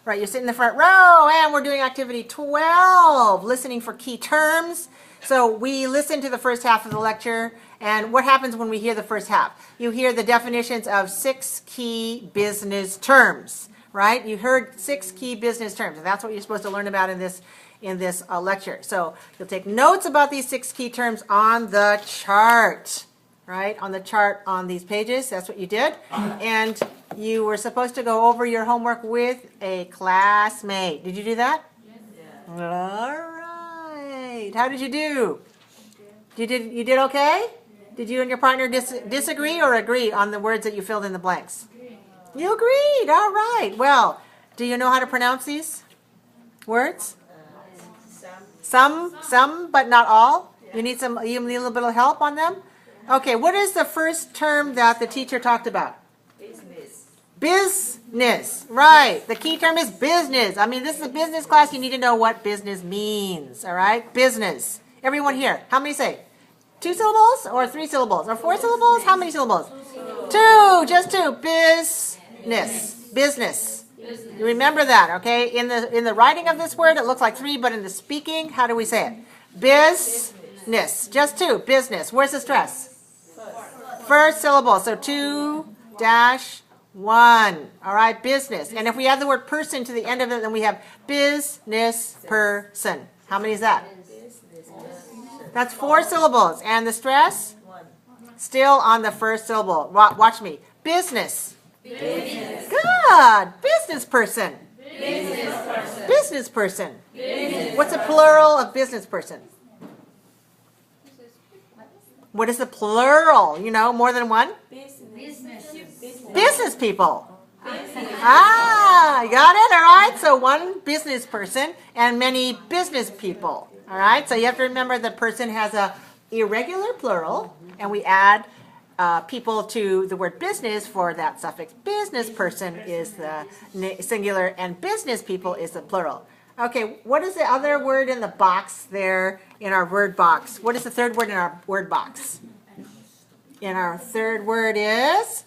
Right, you're sitting in the front row, and we're doing activity 12, listening for key terms. So we listen to the first half of the lecture, and what happens when we hear the first half? You hear the definitions of 6 key business terms, right? You heard 6 key business terms, and that's what you're supposed to learn about in this lecture. So you'll take notes about these 6 key terms on the chart, right? On the chart on these pages. That's what you did. And you were supposed to go over your homework with a classmate. Did you do that? Yes. All right. How did you do? You did okay? Did you and your partner disagree or agree on the words that you filled in the blanks? You agreed. All right. Well, do you know how to pronounce these words? Some, but not all. You need a little bit of help on them? Okay, what is the first term that the teacher talked about? Business, right. The key term is business. I mean, this is a business class. You need to know what business means, all right? Business. Everyone here, how many say? 2 syllables or 3 syllables or 4 syllables? How many syllables? 2, just 2. Business, business. You remember that, okay? In the writing of this word, it looks like 3, but in the speaking, how do we say it? Business, just 2, business. Where's the stress? First syllable, so 2-1. All right, business. And if we add the word person to the end of it, then we have business person. How many is that? That's 4 syllables. And the stress? Still on the first syllable. Watch me. Business. Business. Good. Business person. Business person. Business person. Business. What's the plural of business person? What is the plural? You know, more than one? Business people. Ah, you got it? All right. So 1 business person and many business people. All right. So you have to remember the person has a irregular plural, and we add people to the word business for that suffix. Business person is the singular, and business people is the plural. Okay, what is the other word in the box there in our word box? What is the third word in our word box? And our third word is?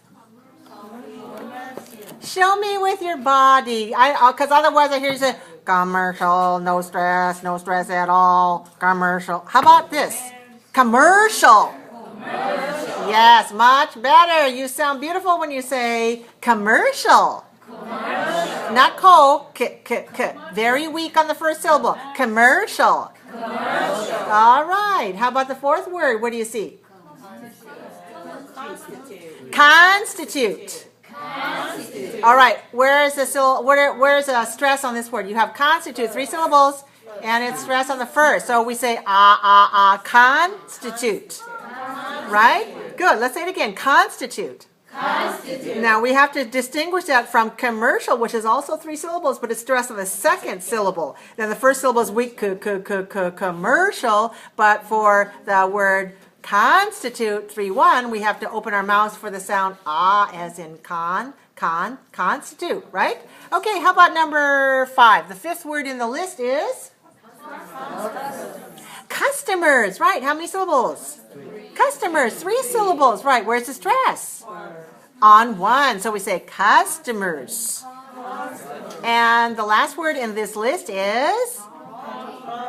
Show me with your body. Because otherwise I hear you say, commercial, no stress at all, commercial. How about this? Commercial. Yes, much better. You sound beautiful when you say commercial. Not very weak on the first syllable. Commercial. All right. How about the fourth word? What do you see? Constitute. All right. Where's a stress on this word? You have constitute, 3 syllables, and it's stress on the first. So we say constitute. Right? Good. Let's say it again. Constitute. Now we have to distinguish that from commercial, which is also 3 syllables, but it's stressed on the second syllable. Then the first syllable is weak, commercial, but for the word constitute, 3-1, we have to open our mouths for the sound as in constitute, right? Okay, how about number 5? The 5th word in the list is? Customers, right? How many syllables? Customers, 3 syllables, right? Where's the stress? On 1. So we say customers. And the last word in this list is?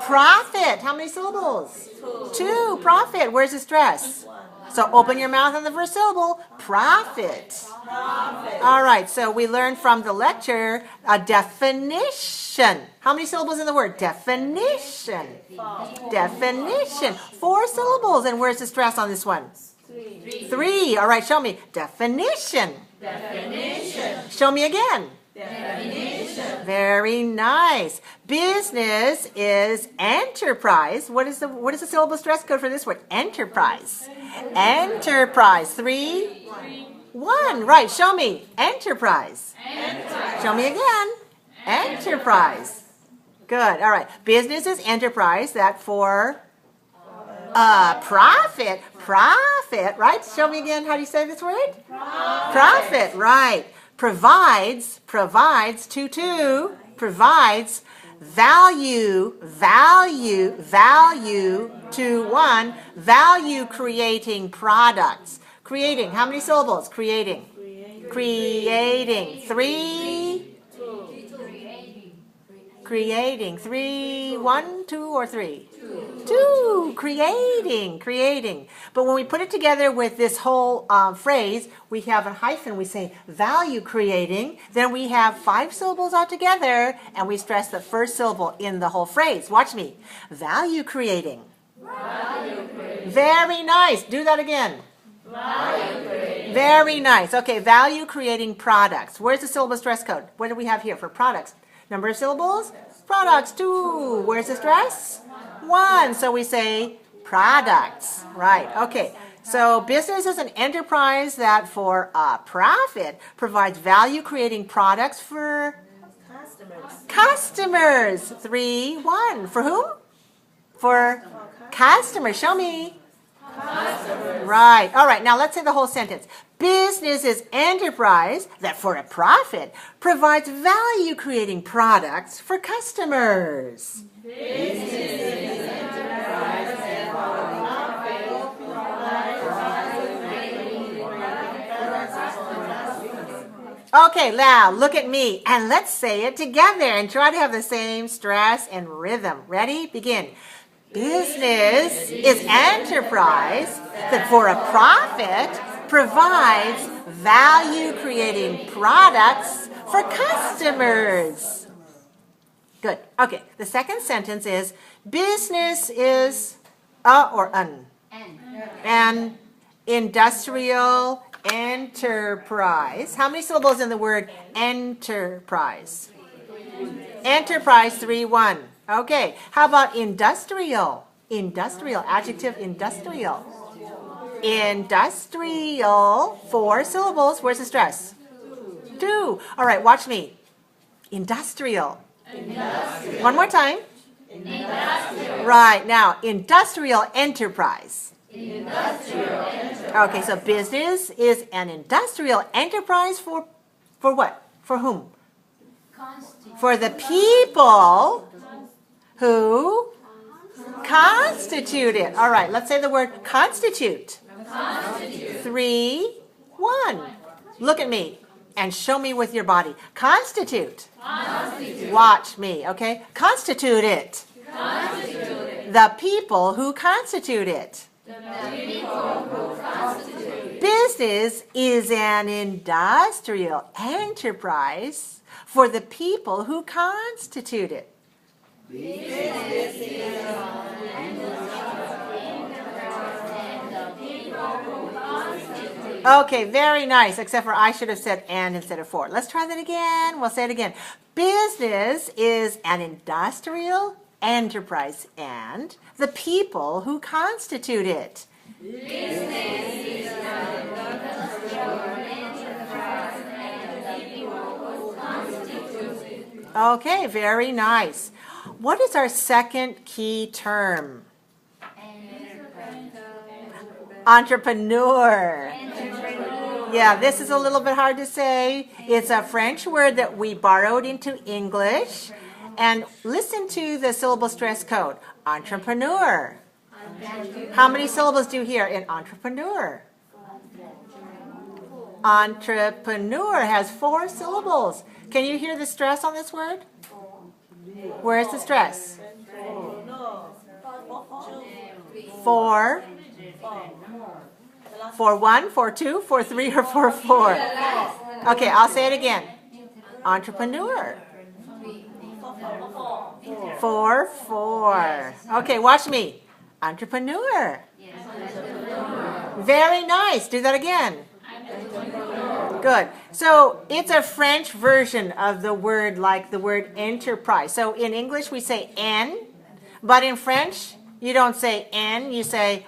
Profit. How many syllables? 2. Profit. Where's the stress? So open your mouth on the first syllable. Profit. All right. So we learned from the lecture a definition. How many syllables in the word? Definition. Definition. 4 syllables. And where's the stress on this one? 3. All right. Show me. Definition. Definition. Show me again. Definition. Very nice. Business is enterprise. What is the syllable stress code for this word? Enterprise. Enterprise. 3, 1. Right. Show me. Enterprise. Enterprise. Show me again. Enterprise. Good. All right. Business is enterprise. That for profit. Profit. Right. Show me again. How do you say this word? Profit. Right. Provides 2, provides value 2, 1, value creating products. Creating, how many syllables? Creating. 3, Creating. 3, 1, 2, or 3? 2. Creating. But when we put it together with this whole phrase, we have a hyphen. We say value creating. Then we have 5 syllables all together, and we stress the first syllable in the whole phrase. Watch me. Value creating. Very nice. Do that again. Very nice. Okay, value creating products. Where's the syllable stress code? What do we have here for products? Number of syllables? Products, 2. Where's the stress? 1. So we say products. Right. Okay. So business is an enterprise that for a profit provides value creating products for customers. 3, 1. For whom? For customers. Show me. Right. All right. Now let's say the whole sentence. Business is enterprise that for a profit provides value creating products for customers. Business is enterprise that for a profit provides value creating products. Okay, now look at me and let's say it together and try to have the same stress and rhythm. Ready? Begin. Business is enterprise that for a profit provides value-creating products for customers. Good. Okay. The second sentence is business is or an industrial enterprise. How many syllables in the word enterprise? Enterprise, 3, 1. Okay. How about industrial? Industrial. Adjective industrial. Industrial, 4 syllables. Where's the stress? 2. All right, watch me. Industrial. One more time. Industrial. Right, now, industrial enterprise. Okay, so business is an industrial enterprise for what? For whom? For the people who constitute it. All right, let's say the word constitute. 3, 1. Look at me and show me with your body. Constitute. Watch me, okay? Constitute it. The people who constitute it. Business is an industrial enterprise for the people who constitute it. Okay, very nice, except for I should have said and instead of for. Let's try that again. We'll say it again. Business is an industrial enterprise and the people who constitute it. Business is an industrial enterprise and the people who constitute it. Okay, very nice. What is our second key term? Entrepreneur. Yeah, this is a little bit hard to say. It's a French word that we borrowed into English. And listen to the syllable stress code. Entrepreneur. How many syllables do you hear in entrepreneur? Entrepreneur has 4 syllables. Can you hear the stress on this word? Where is the stress? 4. For 1, for 2, for 3, or for 4? Okay, I'll say it again. Entrepreneur. 4, 4. Okay, watch me. Entrepreneur. Very nice. Do that again. Good. So it's a French version of the word like the word enterprise. So in English we say en, but in French you don't say en, you say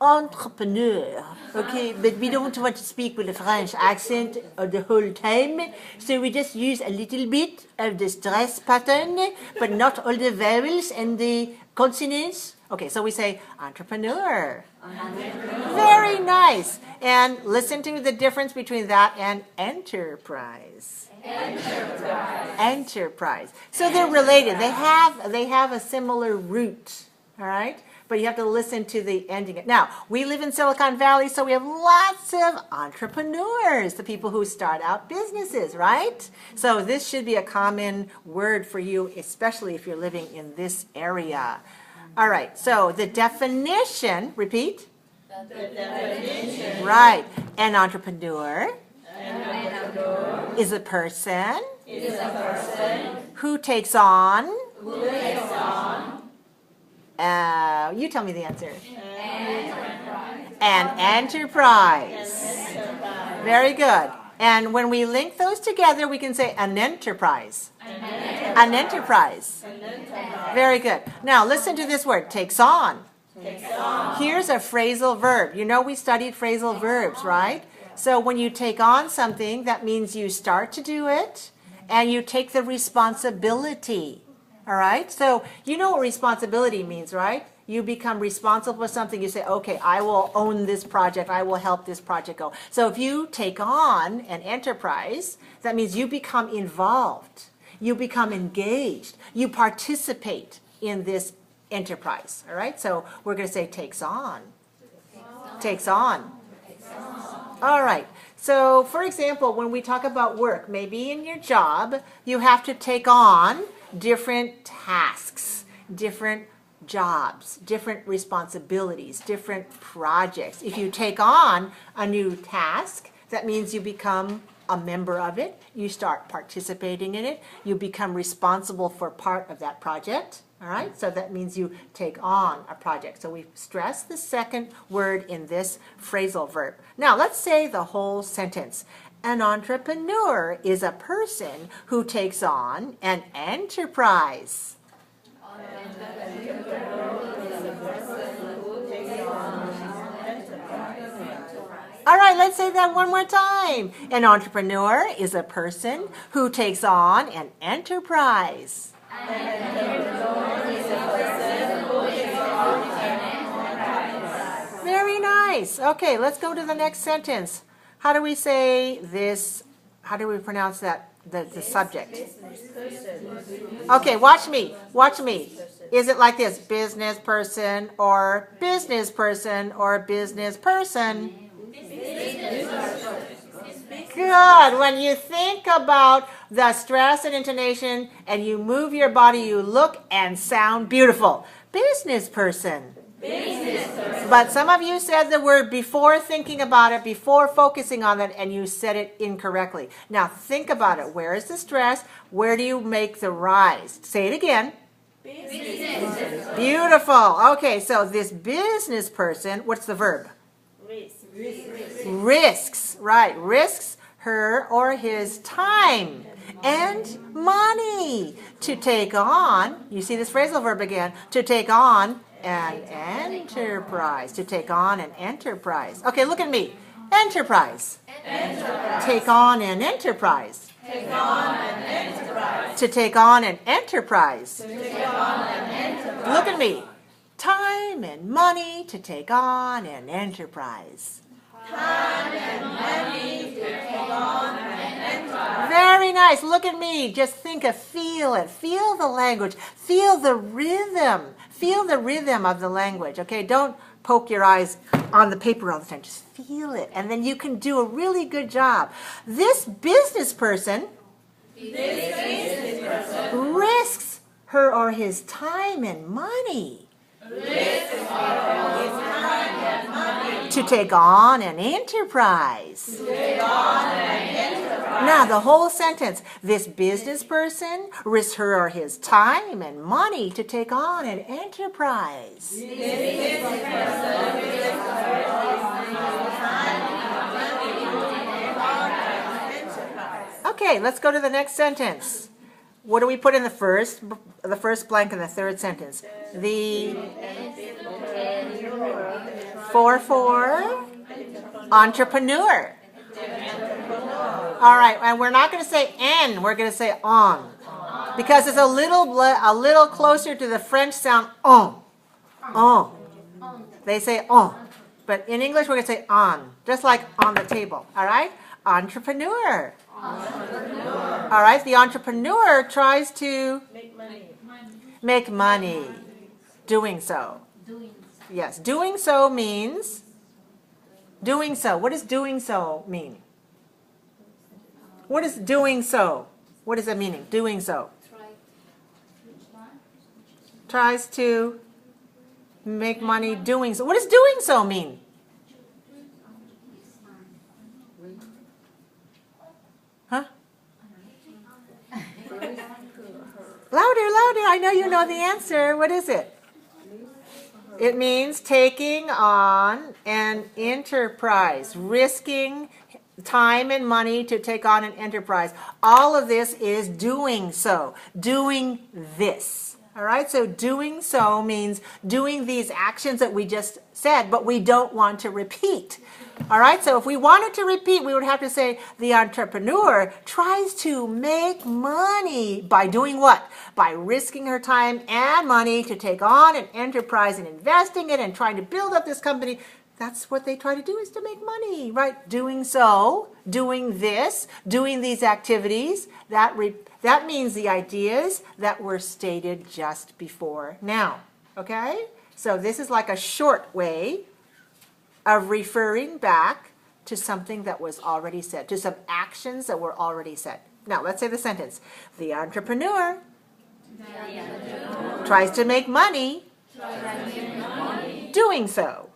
entrepreneur. Okay, but we don't want to speak with a French accent the whole time, so we just use a little bit of the stress pattern, but not all the vowels and the consonants. Okay, so we say entrepreneur. Very nice. And listen to the difference between that and enterprise. Enterprise. So they're related. They have a similar root. All right? But you have to listen to the ending. Now, we live in Silicon Valley, so we have lots of entrepreneurs, the people who start out businesses, right? So this should be a common word for you, especially if you're living in this area. All right, so the definition, repeat. The definition. Right. An entrepreneur, is a person, who takes on, you tell me the answer. An enterprise. Very good. And when we link those together, we can say an enterprise. An enterprise. Very good. Now listen to this word, takes on. Here's a phrasal verb. You know we studied phrasal verbs, right? So when you take on something, that means you start to do it and you take the responsibility. All right? So you know what responsibility means, right? You become responsible for something. You say, okay, I will own this project. I will help this project go. So if you take on an enterprise, that means you become involved. You become engaged. You participate in this enterprise. All right? So we're going to say takes on. Takes on. All right. So for example, when we talk about work, maybe in your job, you have to take on different tasks, different jobs, different responsibilities, different projects. If you take on a new task, that means you become a member of it, you start participating in it, you become responsible for part of that project. All right, so that means you take on a project. So we stress the second word in this phrasal verb. Now let's say the whole sentence. An entrepreneur is a person who takes on an enterprise. All right, let's say that one more time. An entrepreneur is a person who takes on an enterprise. Very nice. Okay, let's go to the next sentence. How do we say this? How do we pronounce that, the subject? Okay, watch me. Watch me. Is it like this? Business person or business person or business person? Good. When you think about the stress and intonation and you move your body, you look and sound beautiful. Business person. Business person. But some of you said the word before thinking about it, before focusing on it, and you said it incorrectly. Now think about it. Where is the stress? Where do you make the rise? Say it again. Business. Beautiful. Okay, so this business person, what's the verb? Risks, right, risks her or his time and money to take on, you see this phrasal verb again, to take on an enterprise, to take on an enterprise. Okay, look at me. Enterprise. Enterprise. Take on an enterprise. Take on an enterprise. To take on an enterprise. To take on an enterprise. Look at me. Time and money to take on an enterprise. Time and money to take on an enterprise. Very nice. Look at me. Just think of, feel it. Feel the language. Feel the rhythm. Feel the rhythm of the language. Okay, don't poke your eyes on the paper all the time. Just feel it. And then you can do a really good job. This business person risks her or his time and money. To take on an enterprise. Now the whole sentence. This business person risks her or his time and money to take on an enterprise. Okay, let's go to the next sentence. What do we put in the first blank in the third sentence? The for entrepreneur. All right, and we're not going to say en, we're going to say on, because it's a little closer to the French sound on. On. They say on, but in English we're going to say on, just like on the table. All right, entrepreneur. All right, the entrepreneur tries to make money. Doing so. Yes, doing so means doing so. What does doing so mean? What is doing so? What is that meaning? Doing so. Tries to make money doing so. What does doing so mean? Huh? Louder, louder. I know you know the answer. What is it? It means taking on an enterprise, risking time and money to take on an enterprise. All of this is doing so, doing this. All right, so doing so means doing these actions that we just said, but we don't want to repeat. All right, so if we wanted to repeat, we would have to say the entrepreneur tries to make money by doing what? By risking her time and money to take on an enterprise and investing it and trying to build up this company. That's what they try to do, is to make money, right? Doing so, doing this, doing these activities, that means the ideas that were stated just before now, okay? So this is like a short way of referring back to something that was already said, to some actions that were already said. Now, let's say the sentence. The entrepreneur tries to make money doing so.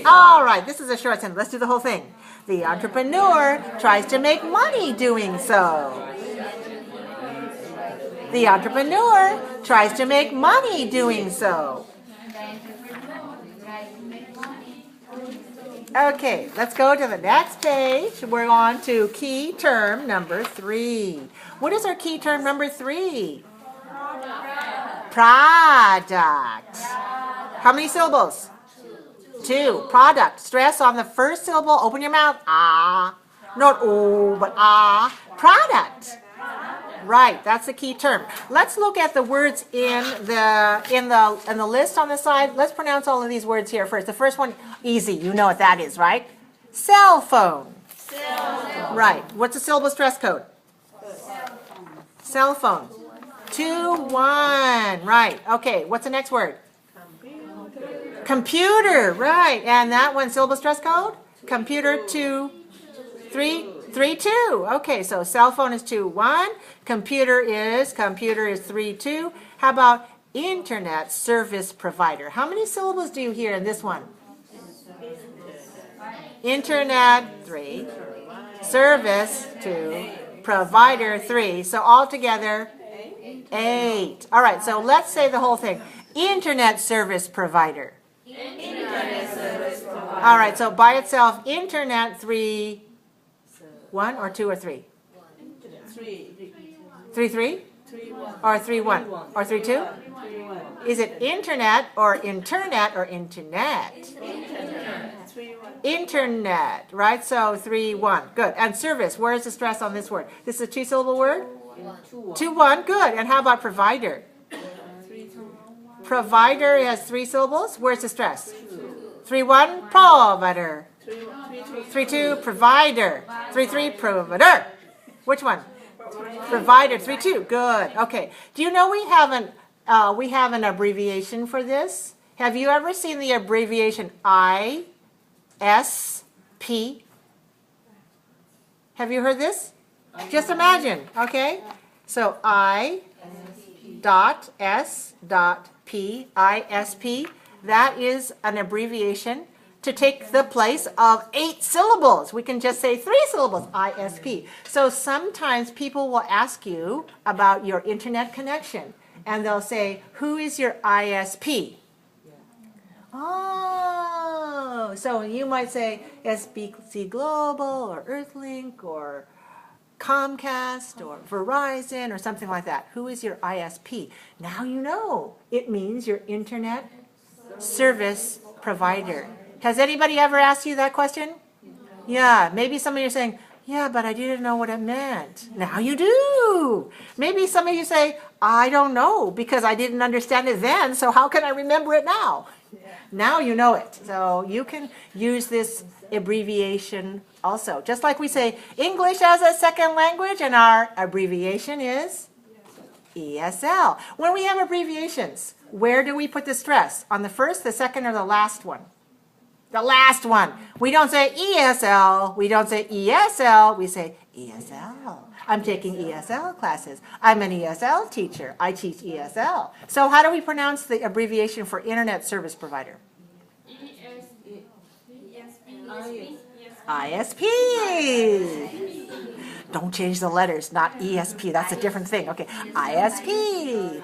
All right, this is a short sentence. Let's do the whole thing. The entrepreneur tries to make money doing so. The entrepreneur tries to make money doing so. Okay, let's go to the next page. We're on to key term number 3. What is our key term number 3? Product. How many syllables? 2. Product. Stress on the first syllable. Open your mouth. Ah. Not oh, but ah. Product. Right, that's the key term. Let's look at the words in the list on the side. Let's pronounce all of these words here first. The first one, easy. You know what that is, right? Cell phone. Cell phone. Right. What's the syllable stress code? Cell phone. 2, 1. Right. Okay. What's the next word? Computer. Right. And that one, syllable stress code? Computer. 2, 3. 3, 2. Okay, so cell phone is 2, 1. Computer is 3, 2. How about internet service provider? How many syllables do you hear in this one? Internet, 3. Service, 2. Provider, 3. So altogether, 8. All right, so let's say the whole thing. Internet service provider. Internet service provider. All right, so by itself, internet, 3. 1 or 2 or 3? 3, 3? Or 3, 1? Or 3, 2? Is it internet or internet or internet? Internet, right? So 3, 1. Good. And service, where is the stress on this word? This is a 2-syllable word? 2, 1. Good. And how about provider? Provider has 3 syllables. Where's the stress? 3, 1. Provider. 3, 2, provider. 3, 3, provider. Which one? Provider. 3, 2. Good. Okay. Do you know we have an abbreviation for this? Have you ever seen the abbreviation ISP? Have you heard this? Just imagine. Okay. So I.S.P. ISP. That is an abbreviation to take the place of 8 syllables. We can just say 3 syllables, ISP. So sometimes people will ask you about your internet connection, and they'll say, who is your ISP? Oh, so you might say SBC Global or Earthlink or Comcast or Verizon or something like that. Who is your ISP? Now you know. It means your internet service provider. Has anybody ever asked you that question? Yeah, maybe some of you are saying, yeah, but I didn't know what it meant. Now you do. Maybe some of you say, I don't know because I didn't understand it then, so how can I remember it now? Now you know it. So you can use this abbreviation also. Just like we say English as a second language, and our abbreviation is ESL. When we have abbreviations, where do we put the stress? On the first, the second, or the last one? The last one. We don't say ESL. We don't say ESL. We say ESL. I'm taking ESL classes. I'm an ESL teacher. I teach ESL. So how do we pronounce the abbreviation for Internet Service Provider? ISP. Don't change the letters, not ESP. That's a different thing. Okay, ISP.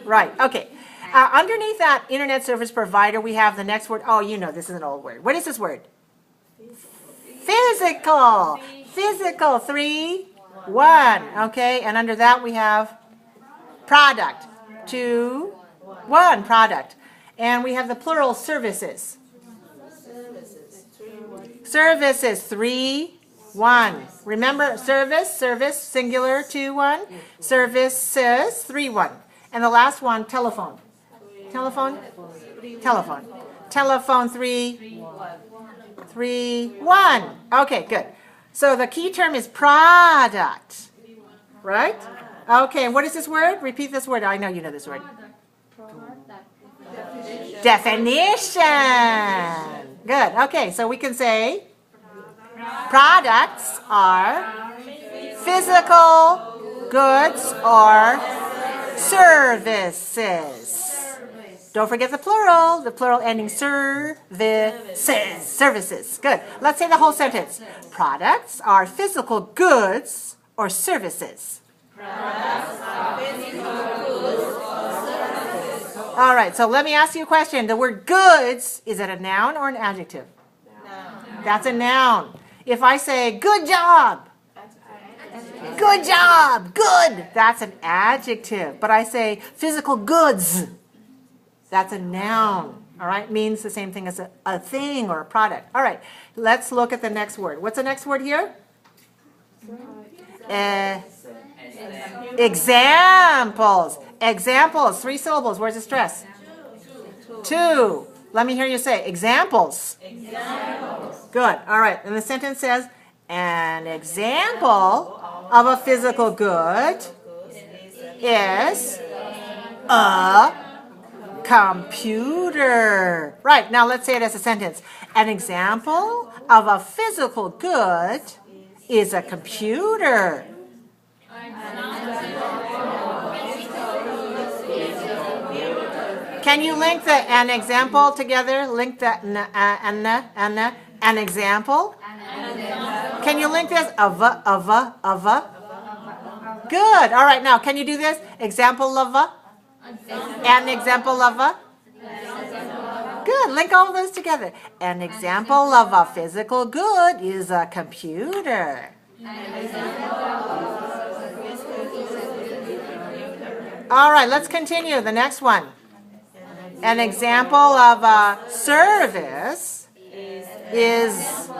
Right, okay. Underneath that Internet Service Provider, we have the next word. Oh, you know, this is an old word. What is this word? Physical. Physical. 3, 1. Okay, and under that we have product. 2, 1. Product. And we have the plural services. Services. 3, 1. Remember, service, singular, 2, 1. Services, 3, 1. And the last one, telephone. Telephone? Telephone. Telephone, 3, 1. Okay, good. So the key term is product. Right? Okay, what is this word? Repeat this word. I know you know this word. Definition. Good. Okay, so we can say products are physical goods or services. Don't forget the plural ending services. Services. Good. Let's say the whole sentence. Products are physical goods or services. Products are physical goods or services. All right, so let me ask you a question. The word goods, is it a noun or an adjective? Noun. That's a noun. If I say good job, good job, good, that's an adjective. But I say physical goods, that's a noun. All right, means the same thing as a thing or a product. All right, let's look at the next word. What's the next word here? Examples. Examples, 3 syllables. Where's the stress? 2. Let me hear you say examples. Examples. Good. All right. And the sentence says, an example of a physical good is a computer. Right. Now let's say it as a sentence. An example of a physical good is a computer. Can you link the an example together? Link the an example. Can you link this of a? Good. All right. Now, can you do this? Example of a. An example of a. Good. Link all of those together. An example of a physical good is a computer. All right. Let's continue. The next one. An example of a service is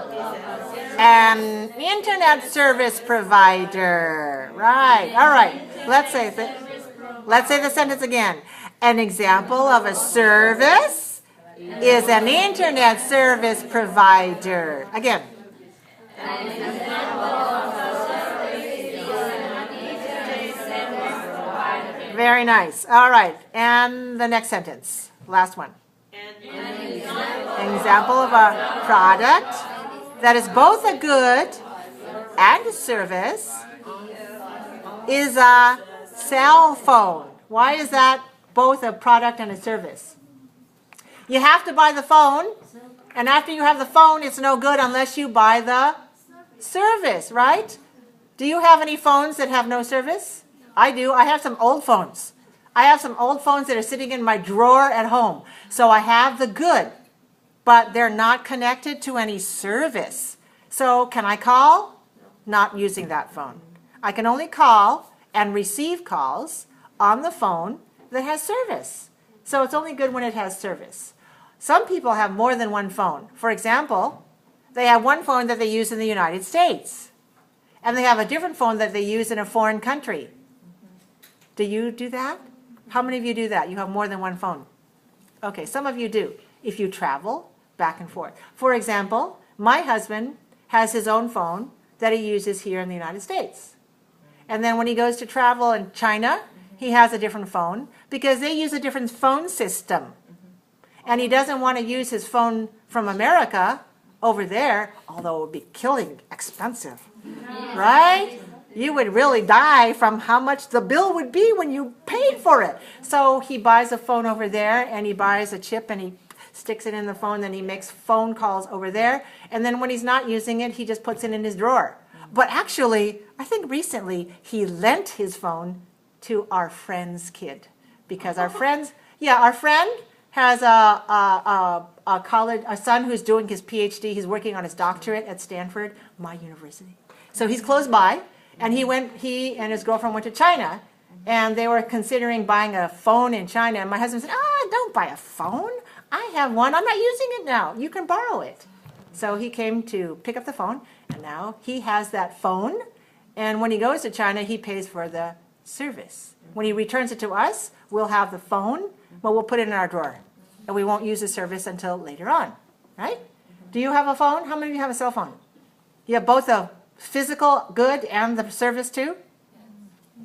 an internet service provider. Right. All right. Let's say the sentence again. An example of a service is an internet service provider. Again. Very nice. All right. And the next sentence. Last one. An example of a product that is both a good and a service is a cell phone. Why is that both a product and a service? You have to buy the phone, and after you have the phone, it's no good unless you buy the service, right? Do you have any phones that have no service? I do. I have some old phones. I have some old phones that are sitting in my drawer at home. So I have the good, but they're not connected to any service. So can I call? Not using that phone. I can only call and receive calls on the phone that has service. So it's only good when it has service. Some people have more than one phone. For example, they have one phone that they use in the United States, and they have a different phone that they use in a foreign country. Do you do that? How many of you do that? You have more than one phone. Okay, some of you do. If you travel back and forth. For example, my husband has his own phone that he uses here in the United States. And then when he goes to travel in China, he has a different phone because they use a different phone system. And he doesn't want to use his phone from America over there, although it would be killing expensive. Right? You would really die from how much the bill would be when you paid for it. So he buys a phone over there, and he buys a chip, and he sticks it in the phone, then he makes phone calls over there, and then when he's not using it, he just puts it in his drawer. But actually, I think recently, he lent his phone to our friend's kid. Because our friend has a son who's doing his PhD. He's working on his doctorate at Stanford, my university. So he's close by, and he and his girlfriend went to China, and they were considering buying a phone in China. And my husband said, don't buy a phone. I have one. I'm not using it now. You can borrow it. So he came to pick up the phone, and now he has that phone. And when he goes to China, he pays for the service. When he returns it to us, we'll have the phone, but we'll put it in our drawer. And we won't use the service until later on, right? Do you have a phone? How many of you have a cell phone? You have both the physical good and the service too?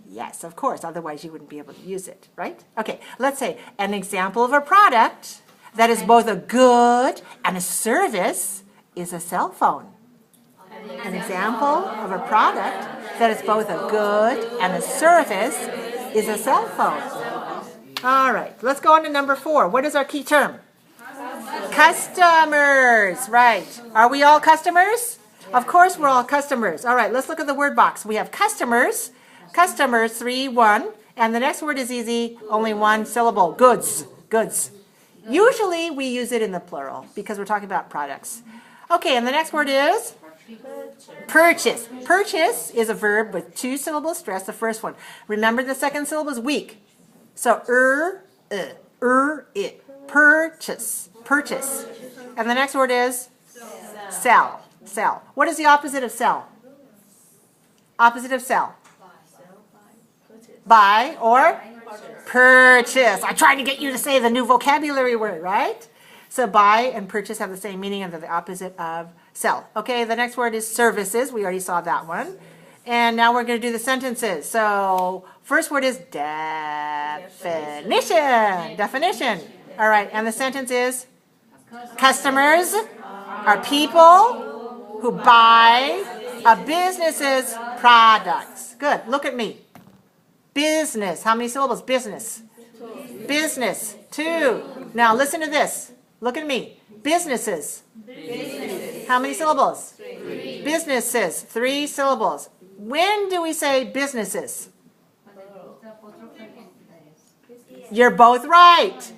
Yes, of course. Otherwise, you wouldn't be able to use it, right? Okay, let's say an example of a product that is both a good and a service is a cell phone. An example of a product that is both a good and a service is a cell phone. All right, let's go on to number 4. What is our key term? Customers, right. Are we all customers? Of course we're all customers. All right, let's look at the word box. We have customers, 3, 1, and the next word is easy, only one syllable, goods. Usually we use it in the plural because we're talking about products. Okay, and the next word is purchase. Purchase is a verb with 2 syllable stress, the first one. Remember the second syllable is weak. So, it. Purchase. And the next word is sell. What is the opposite of sell? Opposite of sell. Buy or purchase. I tried to get you to say the new vocabulary word, right? So buy and purchase have the same meaning and they're the opposite of sell. Okay, the next word is services. We already saw that one. And now we're going to do the sentences. So first word is definition. All right, and the sentence is customers are people who buy a business's products. Good, look at me. Business, how many syllables? Business. 2. Now listen to this. Look at me. Businesses. How many syllables? 3. Businesses, 3 syllables. When do we say businesses? You're both right.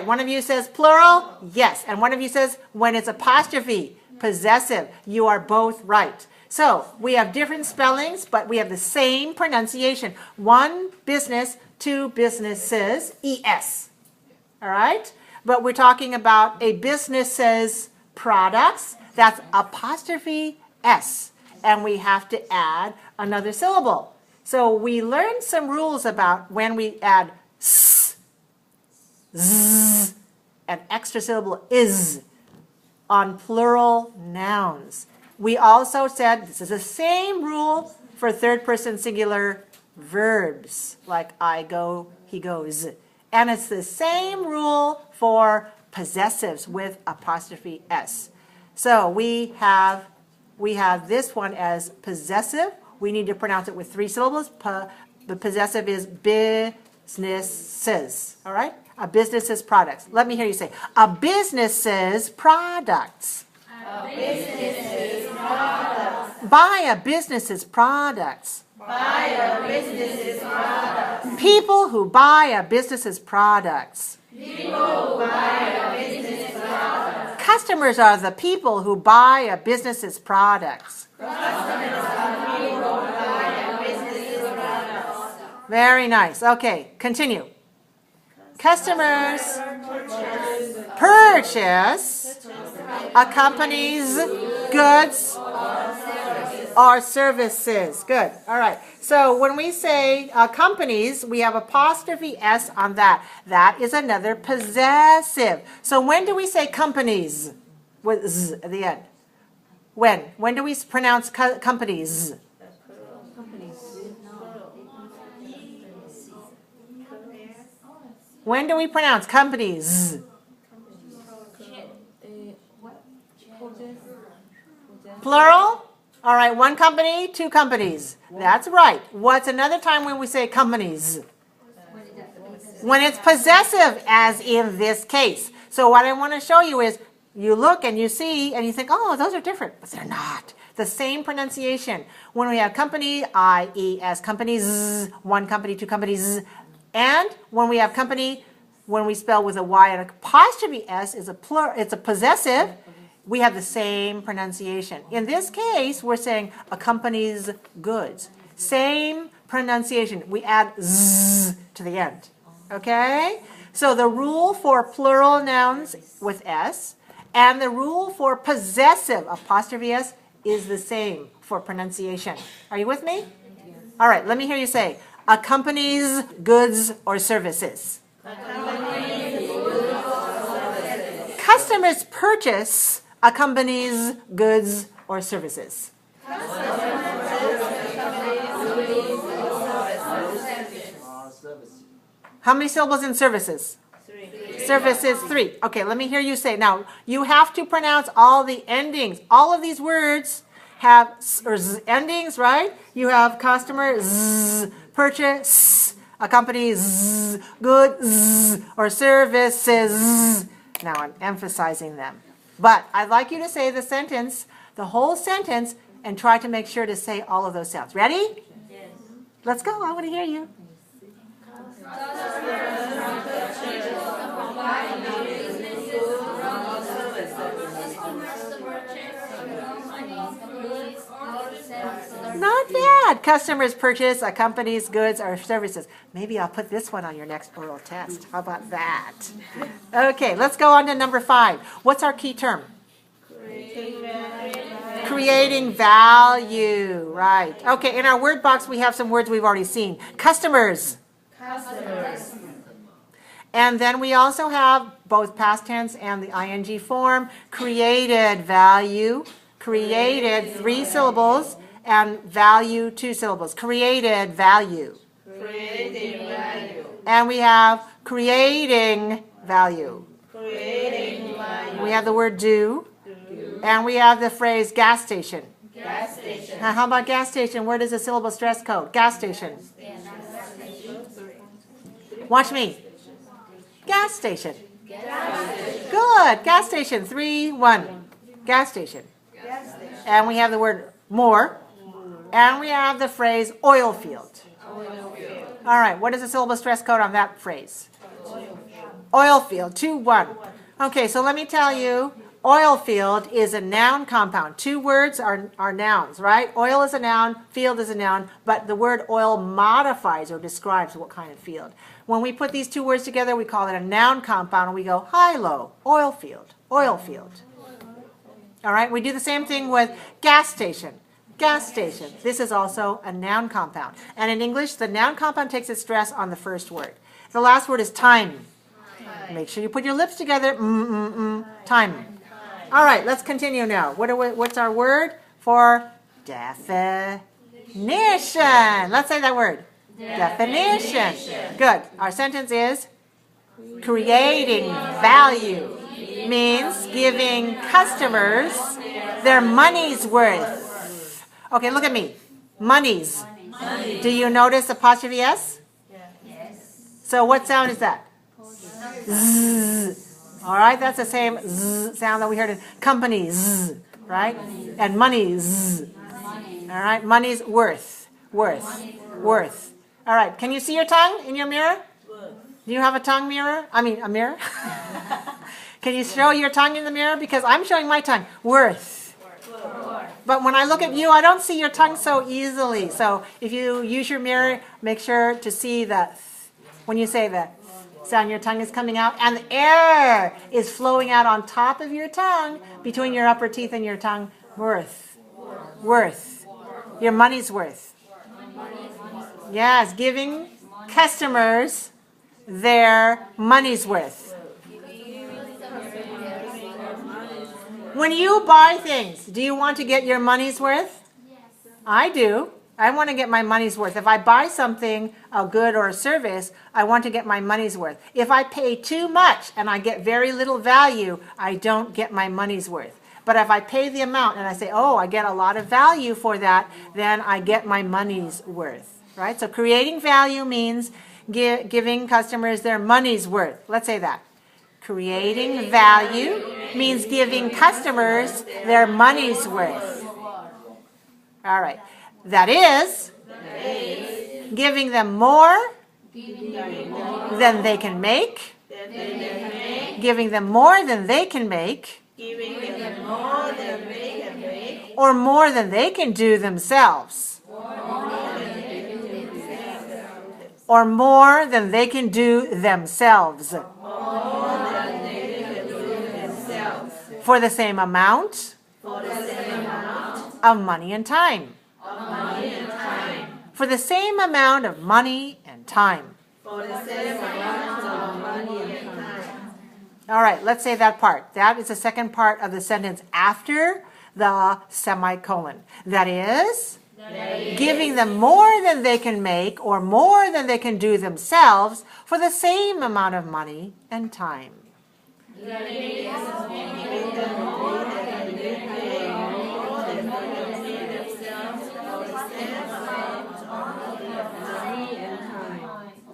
One of you says plural, yes. And one of you says when it's apostrophe, possessive. You are both right. So we have different spellings, but we have the same pronunciation. 1 business, 2 businesses, ES. All right? But we're talking about a business's products. That's apostrophe S. And we have to add another syllable. So we learned some rules about when we add S, Z, an extra syllable is on plural nouns. We also said this is the same rule for third person singular verbs, like I go, he goes. And it's the same rule for possessives with apostrophe S. So we have this one as possessive. We need to pronounce it with 3 syllables. The possessive is businesses. All right? A business's products. Let me hear you say, a business's products. A business's products. Buy a business's products. Buy a business's products. People who buy a business's products. People who buy a business's products. Customers are the people who buy a business's products. Customers are the people who buy a business's products. Very nice. Okay, continue. Customers purchase a company's goods or services. Good. All right. So when we say companies, we have apostrophe S on that. That is another possessive. So when do we say companies with Z at the end? When? When do we pronounce companies? When do we pronounce companies? Plural? All right, one company, two companies. That's right. What's another time when we say companies? When it's possessive, as in this case. So what I want to show you is you look and you see and you think, oh, those are different. But they're not. The same pronunciation. When we have company, I-E-S, companies, one company, two companies. And when we have company, when we spell with a Y and apostrophe S, is a plural, it's a possessive. We have the same pronunciation. In this case, we're saying a company's goods. Same pronunciation. We add Z to the end. Okay? So the rule for plural nouns with S and the rule for possessive apostrophe S is the same for pronunciation. Are you with me? All right, let me hear you say, a company's goods or services. Customers purchase a company's goods or services. How many syllables in services? Services, 3. Okay, let me hear you say. Now, you have to pronounce all the endings. All of these words have endings, right? You have customer, z, purchase, a company's goods or services. Now, I'm emphasizing them. But I'd like you to say the sentence, the whole sentence, and try to make sure to say all of those sounds. Ready? Yes. Let's go. I want to hear you. Not bad. Customers purchase a company's goods or services. Maybe I'll put this one on your next oral test. How about that? Okay, let's go on to number 5. What's our key term? Creating value. Right. Okay, in our word box we have some words we've already seen. Customers. Customers. And then we also have both past tense and the ing form. Created value. Created 3 syllables. And value 2 syllables. Created value. Creating value. And we have creating value. Creating value. We have the word do. And we have the phrase gas station. Gas station. Now, how about gas station? Where does the syllable stress code? Gas station. Watch me. Gas station. Good. Gas station. 3, 1. Gas station. And we have the word more. And we have the phrase oil field. All right. What is the syllable stress code on that phrase? Oil field. 2, 1. Okay. So let me tell you. Oil field is a noun compound. 2 words are nouns, right? Oil is a noun, field is a noun, but the word oil modifies or describes what kind of field. When we put these 2 words together, we call it a noun compound, and we go high-low, oil field, oil field. All right, we do the same thing with gas station. Gas station. This is also a noun compound. And in English, the noun compound takes its stress on the first word. The last word is time. Make sure you put your lips together. Time. All right, let's continue now. What's our word for definition? Let's say that word. Definition. Good. Our sentence is creating value. Means giving customers their money's worth. Okay, look at me. Money's. Do you notice apostrophe S? Yes. So what sound is that? Z. All right, that's the same Z sound that we heard in companies, right? And money's. All right, money's worth. Worth. All right, can you see your tongue in your mirror? Do you have a tongue mirror? I mean, a mirror? Can you show your tongue in the mirror? Because I'm showing my tongue. Worth. But when I look at you, I don't see your tongue so easily. So if you use your mirror, make sure to see the, when you say the sound, your tongue is coming out, and the air is flowing out on top of your tongue, between your upper teeth and your tongue. Worth. Your money's worth. Yes, giving customers their money's worth. When you buy things, do you want to get your money's worth? Yes. I do. I want to get my money's worth. If I buy something, a good or a service, I want to get my money's worth. If I pay too much and I get very little value, I don't get my money's worth. But if I pay the amount and I say, oh, I get a lot of value for that, then I get my money's worth, right? So creating value means giving customers their money's worth. Let's say that. Creating value means giving customers their money's worth. All right. That is giving them more than they can make, giving them more than they can make, or more than they can do themselves, or more than they can do themselves, for the same amount of money and time. For the same amount of money and time. All right, let's say that part. That is the second part of the sentence after the semicolon. That is, giving them more than they can make or more than they can do themselves for the same amount of money and time.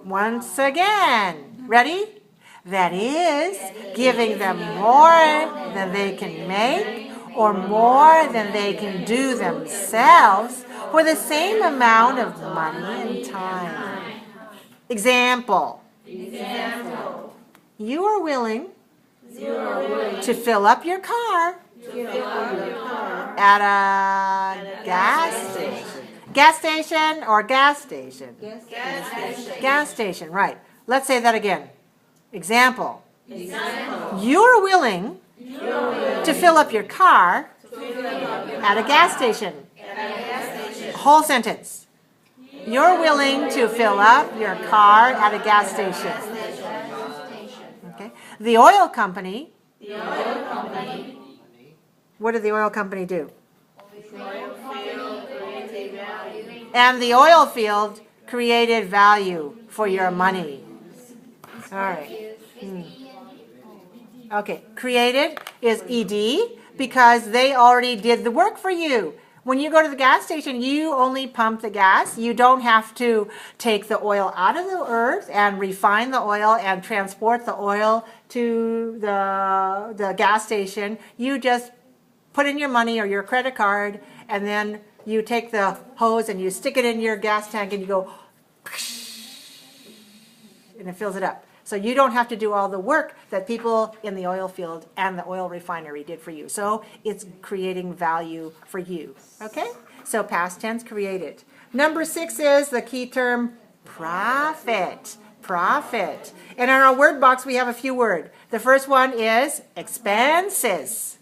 Once again, ready? That is, giving them more than they can make or more than they can do themselves for the same amount of money and time. Example. You are willing to fill up your car at a gas station. Gas station or gas station? Gas station, right. Let's say that again. Example. You're willing to fill up your car at a gas station. Whole sentence. You're willing to fill up your car at a gas station. Okay. The oil company. What did the oil company do? And the oil field created value for your money. All right. Okay. Created is ED because they already did the work for you. When you go to the gas station, you only pump the gas. You don't have to take the oil out of the earth and refine the oil and transport the oil to the gas station. You just put in your money or your credit card, and then you take the hose and you stick it in your gas tank and you go, and it fills it up. So you don't have to do all the work that people in the oil field and the oil refinery did for you. So it's creating value for you. Okay? So past tense, created. Number 6 is the key term, profit. Profit. And in our word box, we have a few words. The first one is expenses.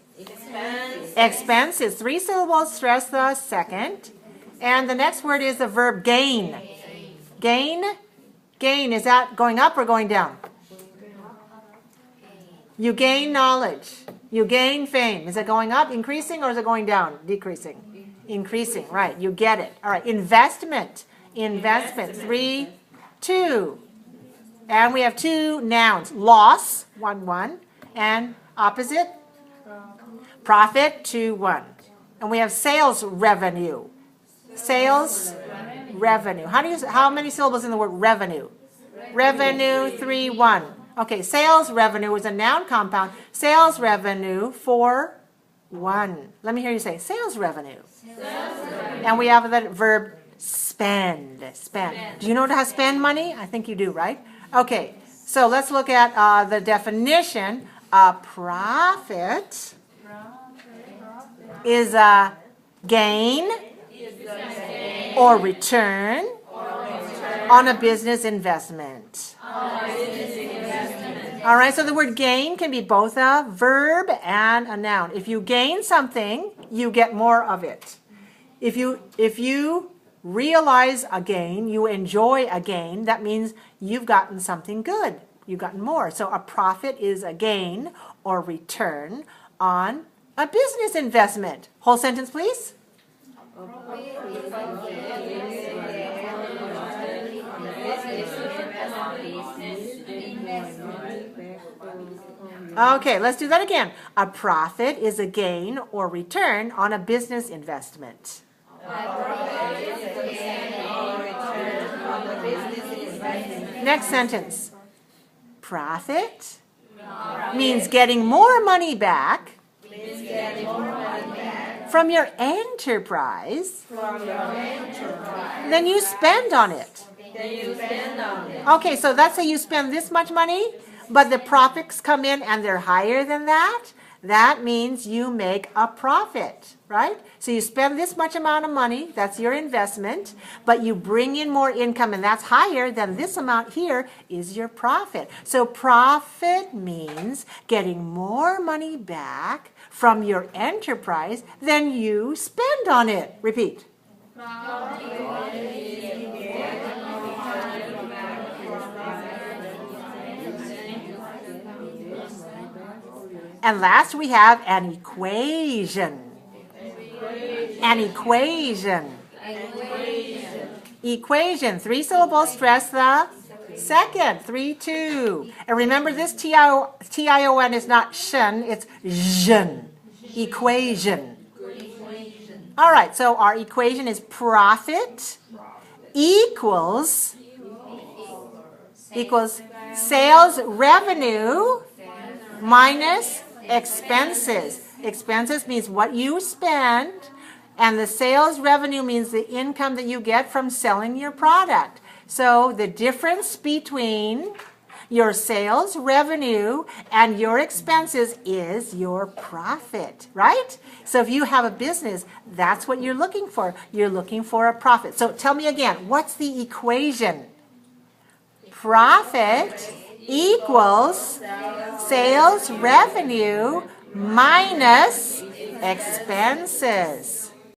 Expenses. 3 syllables, stress the second. And the next word is the verb gain. Gain. Gain, is that going up or going down? You gain knowledge. You gain fame. Is it going up, increasing, or is it going down, decreasing? Increasing, right. You get it. All right, investment. Investment. 3, 2. And we have 2 nouns. Loss, 1, 1. And opposite? Profit, 2, 1. And we have sales revenue. Sales revenue. How many syllables in the word revenue? Revenue, 3, 1. Okay, sales revenue is a noun compound. Sales revenue, 4, 1. Let me hear you say sales revenue. And we have the verb spend. Spend. Do you know how to spend money? I think you do, right? Okay, so let's look at the definition. Profit is a gain or return on a business investment. All right, so the word gain can be both a verb and a noun. If you gain something, you get more of it. If you realize a gain, you enjoy a gain, that means you've gotten something good. You've gotten more. So a profit is a gain or return on a business investment. Whole sentence, please. Okay, let's do that again. A profit is a gain or return on a business investment. Next sentence. Profit means getting more money back from your enterprise than you spend on it. Okay, so let's say you spend this much money, but the profits come in and they're higher than that. That means you make a profit, right? So you spend this much amount of money, that's your investment, but you bring in more income and that's higher than this amount here is your profit. So profit means getting more money back from your enterprise than you spend on it. Repeat. And last we have an equation. An equation. Equation. 3 syllables. Stress the second. 3, 2. And remember this T-I-O-N is not shen, it's zhen. Equation. All right, so our equation is profit equals sales revenue minus expenses. Expenses means what you spend, and the sales revenue means the income that you get from selling your product. So the difference between your sales revenue and your expenses is your profit, right? So if you have a business, that's what you're looking for. You're looking for a profit. So tell me again, what's the equation? Profit equals sales revenue minus expenses.